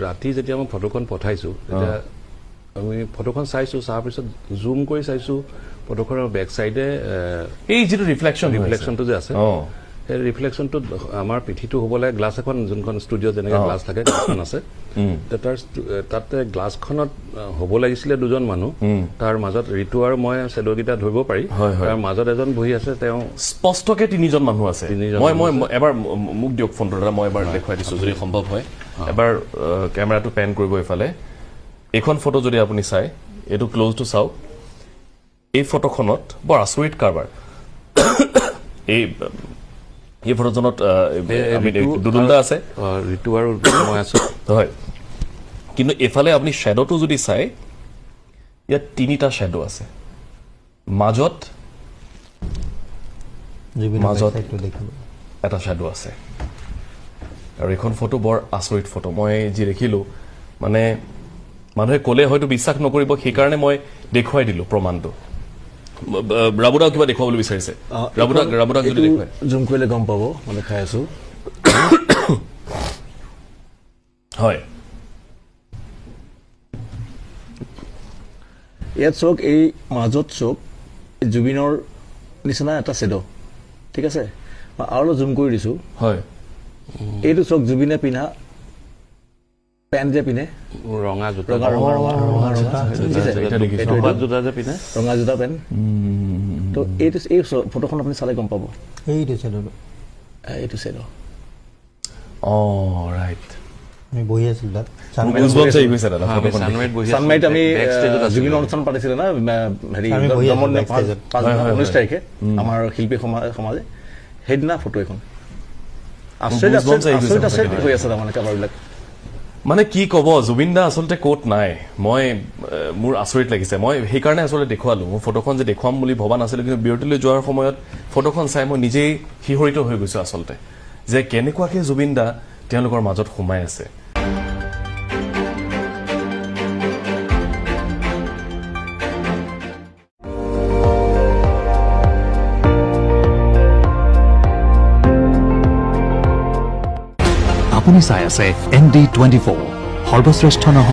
ৰাতি যেতিয়া মই ফটোখন পঠাইছো তেতিয়া আমি ফটোখন চাইছো চাৰ পিছত জুম কৰি চাইছো ফটোখনৰ বেক সাইডে এই যেটো ৰিফ্লেকশনটো যে আছে এই ৰিফ্লেকশনটো আমাৰ পিঠিটো হ'ব লাগে গ্লাছ এখন যোনখন ষ্টুডিও যেনেকৈ গ্লাছ থাকে এখন আছে তাতে গ্লাছখনত হ'ব লাগিছিলে দুজন মানুহ তাৰ মাজত ঋতু আৰু মই চেডগিটা ধৰিব পাৰি তাৰ মাজত এজন বহি আছে তেওঁ স্পষ্টকে তিনিজন মানুহ আছে মই এবাৰ মুখ দিয়ক ফোনটো মই এবাৰ দেখুৱাই দিছো যদি সম্ভৱ হয় এবাৰ ক্যামেৰাটো পেন কৰিব ইফালে এখন ফটো যদি আপুনি চাই এটো ক্লোজ টু চাও এই ফটোখনত বৰ আচৰিত কাৰবাৰ এই ফটোজনত আমি দুদুলদা আছে ঋতু আৰু মই আছো হয় কিন্তু এফালে আপুনি শ্যাডোটো যদি চাই ইয়াত তিনিটা শ্যাডো আছে মাজত এটা শ্যাডো আছে আৰু এখন ফটো বৰ আচৰিত ফটো মই যি দেখিলো মানে মানুহে ক'লে হয়তো বিশ্বাস নকৰিব সেই কাৰণে মই দেখুৱাই দিলো প্ৰমাণটো ৰাবুদা কিবা দেখুৱাবলৈ বিচাৰিছে ৰাবুদা যদি দেখুৱাই জুম কৰিলে গম পাব মানে খাই আছো হয় ইয়াত চক এই মাজত চক জুবিনৰ নিচিনা এটা চেডো ঠিক আছে আৰু জুম কৰি দিছো হয় এইটো চক জুবিনে পিন্ধা পেন যে পিনে ৰঙা জোতা ৰঙা জোতা পেন তো এইটো এই ফটোখন আপুনি চালে গম পাব এইটো চেডো ৰাইট আমি বহি আছিলো তাত সানমাইট আমি জুবিন অনুষ্ঠান পাতিছিলে না হেৰি 19 তাৰিখে আমাৰ শিল্পী সমাজে সেইদিনা ফটো এখন আচৰিত হৈ আছে তাৰমানে কাবাৰবিলাক মানে কি কব জুবিন দা আসলতে কোট নাই মই মোৰ আচৰিত লাগিছে মই সেই কাৰণে আসলে দেখুৱালো মোৰ ফটোখন যে দেখুৱাম বুলি ভবা নাছিলো কিন্তু বিৰতিলৈ যোৱাৰ সময়ত ফটোখন চাই মই নিজেই শিহৰিত হৈ গৈছো আসলতে যে কেনেকুৱাকে জুবিন দা তেওঁলোকৰ মাজত সোমাই আছে আপুনি চাই আছে ND24 সৰ্বশ্ৰেষ্ঠ